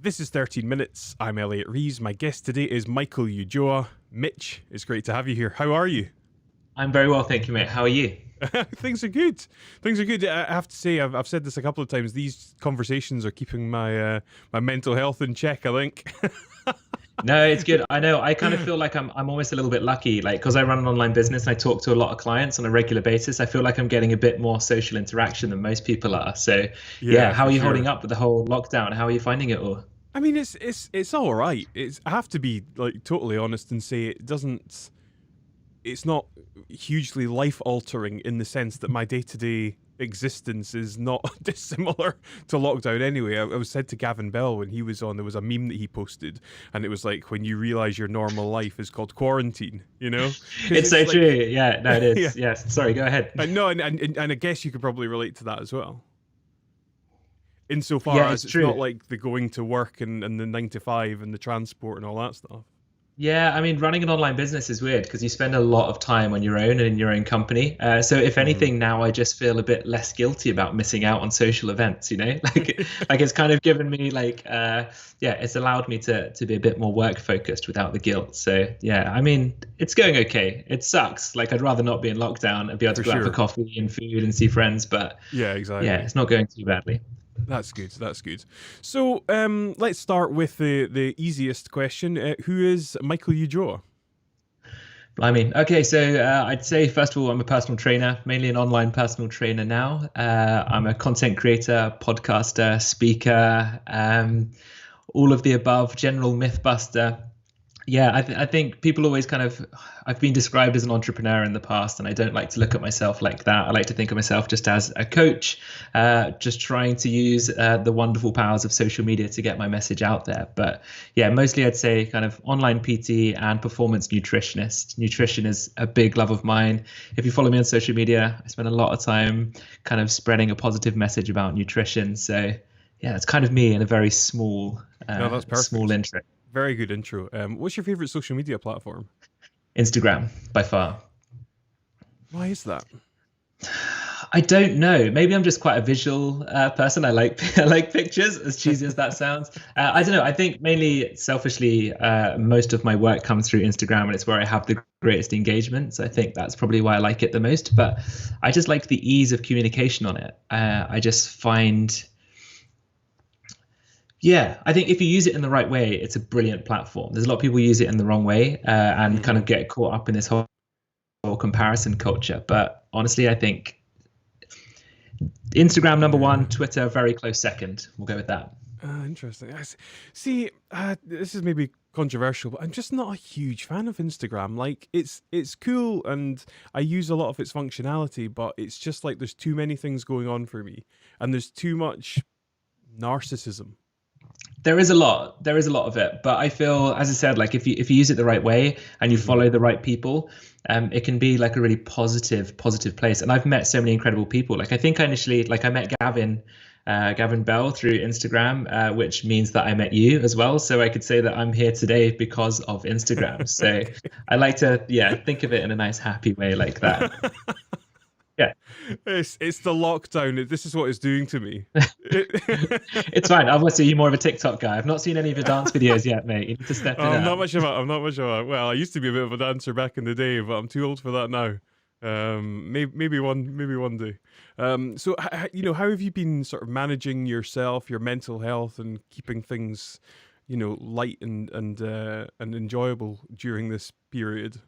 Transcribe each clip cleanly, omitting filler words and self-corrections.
This is 13 Minutes. I'm Elliot Reeves. My guest today is Michael Ulloa. Mitch, it's great to have you here. How are you? I'm very well, thank you, mate. How are you? Things are good. Things are good. I have to say, I've said this a couple of times. These conversations are keeping my mental health in check, I think. No, it's good. I know. I kind of feel like I'm almost a little bit lucky, like because I run an online business and I talk to a lot of clients on a regular basis. I feel like I'm getting a bit more social interaction than most people are. So, yeah, Yeah, how for are you sure. holding up with the whole lockdown? How are you finding it all? I mean, it's all right. I have to be like totally honest and say it doesn't. It's not hugely life altering in the sense that my day to day existence is not dissimilar to lockdown anyway. I was said to Gavin Bell when he was on, there was a meme that he posted, and it was like, when you realize your normal life is called quarantine, you know? Because It's so it's like, true. Yeah, no, it yeah. is. Yes. Sorry, go ahead. I know, and I guess you could probably relate to that as well. Insofar Yeah, as it's it's not true. like the going to work and the 9 to 5 and the transport and all that stuff. Yeah, I mean, running an online business is weird because you spend a lot of time on your own and in your own company. So if Hmm. anything, now I just feel a bit less guilty about missing out on social events, you know? Like it's kind of given me yeah, it's allowed me to be a bit more work focused without the guilt. So yeah, I mean, it's going okay. It sucks. Like I'd rather not be in lockdown and be able to For go out for sure. coffee and food and see friends, but Yeah, yeah, exactly. it's not going too badly. That's good. That's good. So let's start with the easiest question. Who is Michael Ulloa? I mean, okay, so I'd say first of all, I'm a personal trainer, mainly an online personal trainer now. I'm a content creator, podcaster, speaker, all of the above, general myth buster. Yeah, I think people always kind of, I've been described as an entrepreneur in the past, and I don't like to look at myself like that. I like to think of myself just as a coach, just trying to use the wonderful powers of social media to get my message out there. But yeah, mostly I'd say kind of online PT and performance nutritionist. Nutrition is a big love of mine. If you follow me on social media, I spend a lot of time kind of spreading a positive message about nutrition. So yeah, it's kind of me in a very No, that's small perfect. intro. Very good intro. What's your favorite social media platform? Instagram by far. Why is that? I don't know. Maybe I'm just quite a visual person. I like I like pictures, as cheesy as that sounds. I don't know. I think mainly selfishly, most of my work comes through Instagram, and it's where I have the greatest engagement. So I think that's probably why I like it the most. But I just like the ease of communication on it. I just find, yeah, I think if you use it in the right way, it's a brilliant platform. There's a lot of people use it in the wrong way and kind Hmm. of get caught up in this whole comparison culture. But honestly, I think Instagram number Yeah. one, Twitter very close second. We'll go with that. Interesting. See, this is maybe controversial, but I'm just not a huge fan of Instagram. Like, it's cool, and I use a lot of its functionality, but it's just like there's too many things going on for me, and there's too much narcissism. There is a lot. There is a lot of it, but I feel, as I said, like if you use it the right way and you Hmm. follow the right people, it can be like a really positive place. And I've met so many incredible people. Like I think I initially, like I met Gavin Bell through Instagram, which means that I met you as well. So I could say that I'm here today because of Instagram. So I like to, yeah, think of it in a nice, happy way like that. Yeah. It's the lockdown. This is what it's doing to me. It's fine. I'm obviously more of a TikTok guy. I've not seen any of your dance videos yet, mate. You need to step it I'm not up. much of a. I'm not much of a. Well, I used to be a bit of a dancer back in the day, but I'm too old for that now. Maybe one day. So how have you been sort of managing yourself, your mental health, and keeping things, light and enjoyable during this period?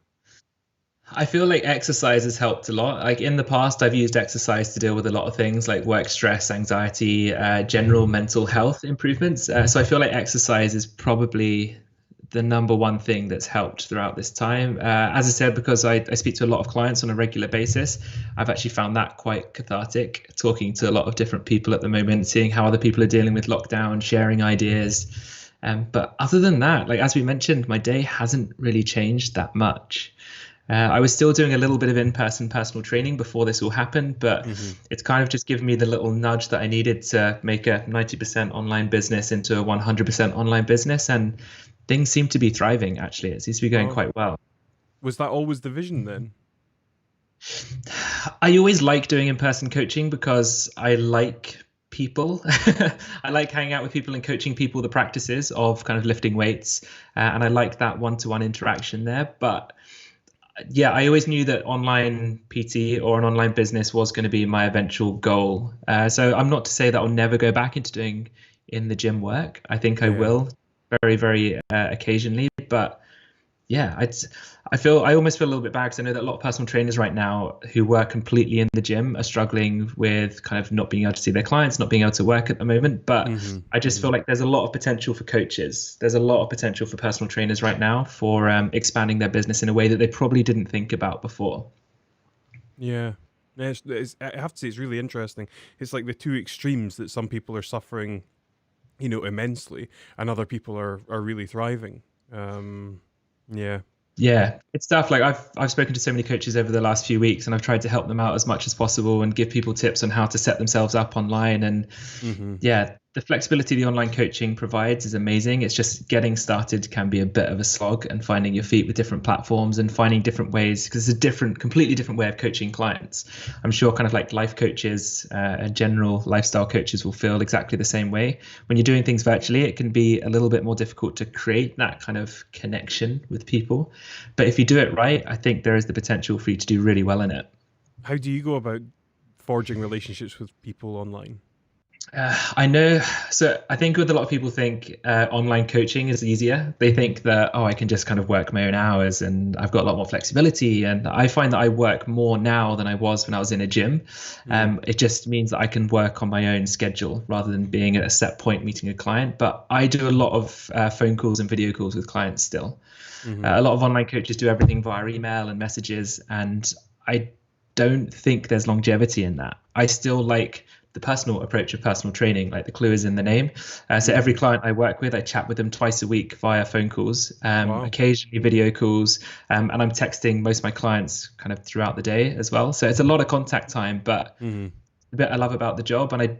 I feel like exercise has helped a lot. Like in the past, I've used exercise to deal with a lot of things like work stress, anxiety, general Hmm. mental health improvements. So I feel like exercise is probably the number one thing that's helped throughout this time. As I said, because I speak to a lot of clients on a regular basis, I've actually found that quite cathartic, talking to a lot of different people at the moment, seeing how other people are dealing with lockdown, sharing ideas. But other than that, like as we mentioned, my day hasn't really changed that much. I was still doing a little bit of in-person personal training before this all happened, but Hmm. it's kind of just given me the little nudge that I needed to make a 90% online business into a 100% online business. And things seem to be thriving, actually. It seems to be going Well, quite well. was that always the vision then? I always like doing in-person coaching because I like people. I like hanging out with people and coaching people the practices of kind of lifting weights, and I like that one-to-one interaction there. But yeah, I always knew that online PT or an online business was going to be my eventual goal. So I'm not to say that I'll never go back into doing in the gym work. I think I Yeah. will very, very occasionally. But yeah, I almost feel a little bit bad because I know that a lot of personal trainers right now who work completely in the gym are struggling with kind of not being able to see their clients, not being able to work at the moment. But Hmm. I just feel like there's a lot of potential for coaches. There's a lot of potential for personal trainers right now for expanding their business in a way that they probably didn't think about before. Yeah. Yeah, I have to say, it's really interesting. It's like the two extremes that some people are suffering, immensely, and other people are really thriving. Yeah. Yeah, it's tough. Like I've spoken to so many coaches over the last few weeks, and I've tried to help them out as much as possible and give people tips on how to set themselves up online. And Hmm. yeah, the flexibility the online coaching provides is amazing. It's just getting started can be a bit of a slog, and finding your feet with different platforms and finding different ways, because it's a completely different way of coaching clients. I'm sure kind of like life coaches and general lifestyle coaches will feel exactly the same way. When you're doing things virtually, it can be a little bit more difficult to create that kind of connection with people. But if you do it right, I think there is the potential for you to do really well in it. How do you go about forging relationships with people online? I know. So I think with a lot of people think online coaching is easier. They think that, oh, I can just kind of work my own hours and I've got a lot more flexibility. And I find that I work more now than I was when I was in a gym. Mm. It just means that I can work on my own schedule rather than being at a set point meeting a client. But I do a lot of phone calls and video calls with clients still. Hmm. A lot of online coaches do everything via email and messages, and I don't think there's longevity in that. I still like the personal approach of personal training, like the clue is in the name. So every Hmm. client I work with, I chat with them twice a week via phone calls, Wow. occasionally video calls, and I'm texting most of my clients kind of throughout the day as well. So it's a lot of contact time, but Hmm. the bit I love about the job, and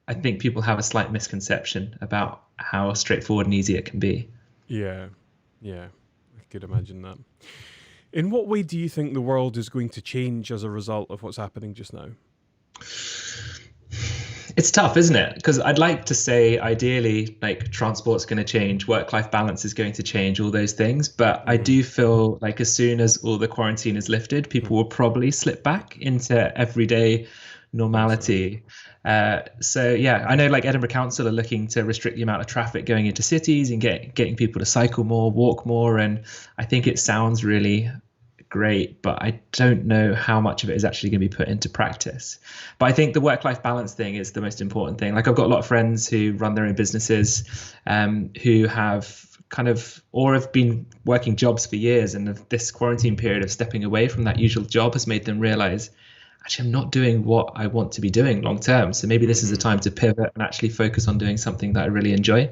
I think people have a slight misconception about how straightforward and easy it can be. Yeah. Yeah. I could imagine that. In what way do you think the world is going to change as a result of what's happening just now? It's tough, isn't it? Because I'd like to say ideally, like transport's going to change, work-life balance is going to change, all those things. But I Hmm. do feel like as soon as all the quarantine is lifted, people will probably slip back into everyday Think so. normality. So yeah, I know like Edinburgh Council are looking to restrict the amount of traffic going into cities and getting people to cycle more, walk more, and I think it sounds really great, but I don't know how much of it is actually going to be put into practice. But I think the work-life balance thing is the most important thing. Like I've got a lot of friends who run their own businesses, who have kind of or have been working jobs for years, and this quarantine period of stepping away from that usual job has made them realize, actually, I'm not doing what I want to be doing long term. So maybe this is a Hmm. time to pivot and actually focus on doing something that I really enjoy.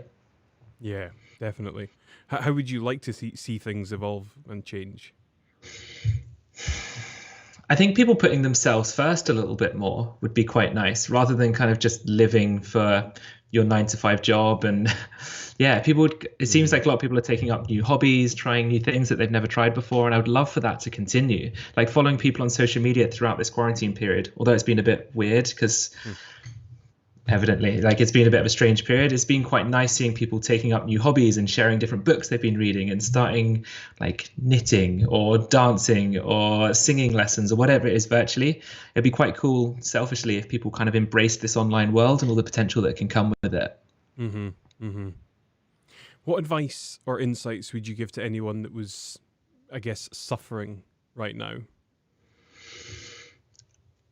Yeah, definitely. How would you like to see things evolve and change? I think people putting themselves first a little bit more would be quite nice, rather than kind of just living for your 9 to 5 job. And yeah, it seems Mm. like a lot of people are taking up new hobbies, trying new things that they've never tried before. And I would love for that to continue. Like following people on social media throughout this quarantine period, although it's been a bit weird because Mm. evidently like it's been a bit of a strange period, it's been quite nice seeing people taking up new hobbies and sharing different books they've been reading and starting like knitting or dancing or singing lessons or whatever it is virtually. It'd be quite cool selfishly if people kind of embrace this online world and all the potential that can come with it. Hmm. Hmm. What advice or insights would you give to anyone that was, I guess, suffering right now?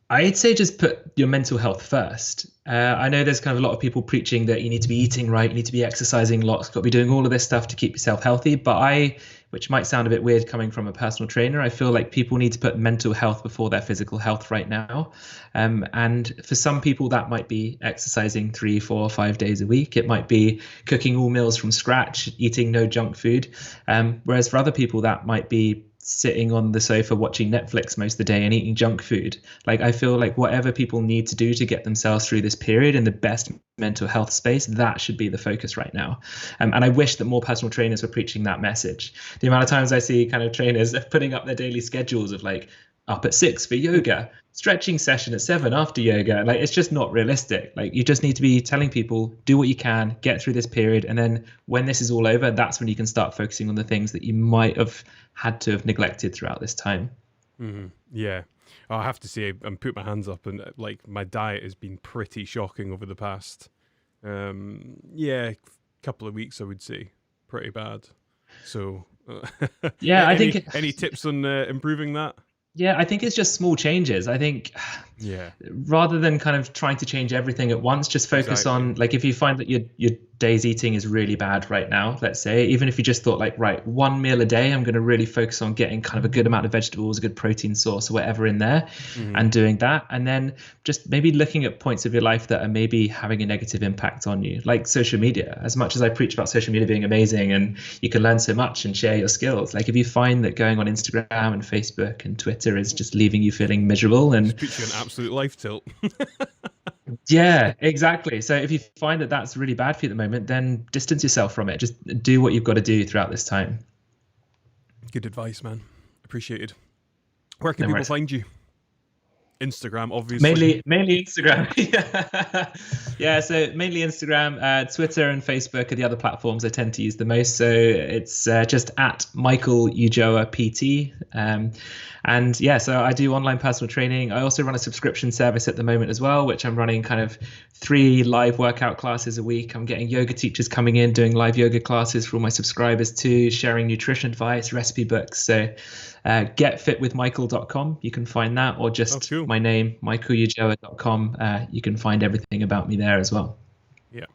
I'd say just put your mental health first. I know there's kind of a lot of people preaching that you need to be eating right, you need to be exercising lots, got to be doing all of this stuff to keep yourself healthy. But which might sound a bit weird coming from a personal trainer, I feel like people need to put mental health before their physical health right now. And for some people, that might be exercising 3, 4, 5 days a week. It might be cooking all meals from scratch, eating no junk food. Whereas for other people, that might be sitting on the sofa watching Netflix most of the day and eating junk food. Like I feel like whatever people need to do to get themselves through this period in the best mental health space, that should be the focus right now. And I wish that more personal trainers were preaching that message. The amount of times I see kind of trainers putting up their daily schedules of like, up at 6 for yoga, stretching session at 7 after yoga. Like, it's just not realistic. Like, you just need to be telling people, do what you can, get through this period, and then when this is all over, that's when you can start focusing on the things that you might have had to have neglected throughout this time. Yeah. I have to say, I'm put my hands up, and like, my diet has been pretty shocking over the past couple of weeks, I would say. Pretty bad. So Yeah, I think any tips on improving that? Yeah, I think it's just small changes. I think rather than kind of trying to change everything at once, just focus on, like, if you find that your day's eating is really bad right now, let's say, even if you just thought like, right, one meal a day, I'm going to really focus on getting kind of a good amount of vegetables, a good protein source or whatever in there, and doing that. And then just maybe looking at points of your life that are maybe having a negative impact on you, like social media. As much as I preach about social media being amazing and you can learn so much and share your skills, like, if you find that going on Instagram and Facebook and Twitter is just leaving you feeling miserable and puts you in absolute life tilt. Yeah, exactly. So if you find that that's really bad for you at the moment, then distance yourself from it. Just do what you've got to do throughout this time. Good advice, man. Appreciated. Where can people find you? Instagram, obviously. Mainly Instagram. Yeah, so mainly Instagram. Twitter and Facebook are the other platforms I tend to use the most. So it's just at Michael Ulloa PT. And yeah, so I do online personal training. I also run a subscription service at the moment as well, which I'm running kind of 3 live workout classes a week. I'm getting yoga teachers coming in, doing live yoga classes for all my subscribers too, sharing nutrition advice, recipe books. So getfitwithmichael.com, you can find that, or just my name, michaelulloa.com. You can find everything about me there as well. Yeah,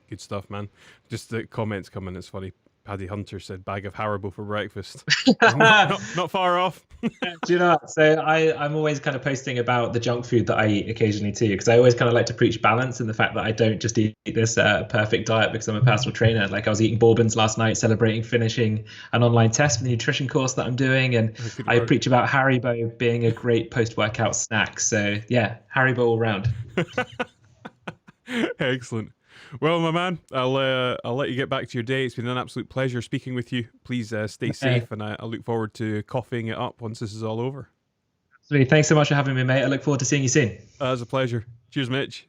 good stuff, man. Just the comments coming, it's funny. Paddy Hunter said bag of Haribo for breakfast. not far off. Do you know what? So I'm always kind of posting about the junk food that I eat occasionally too, because I always kind of like to preach balance and the fact that I don't just eat this perfect diet because I'm a personal trainer. Like, I was eating bourbons last night, celebrating finishing an online test for the nutrition course that I'm doing, and I preach about Haribo being a great post-workout snack. So yeah, Haribo all round. Excellent. Well, my man, I'll let you get back to your day. It's been an absolute pleasure speaking with you. Please stay safe, and I look forward to coffeeing it up once this is all over. Absolutely. Thanks so much for having me, mate. I look forward to seeing you soon. It's a pleasure. Cheers, Mitch.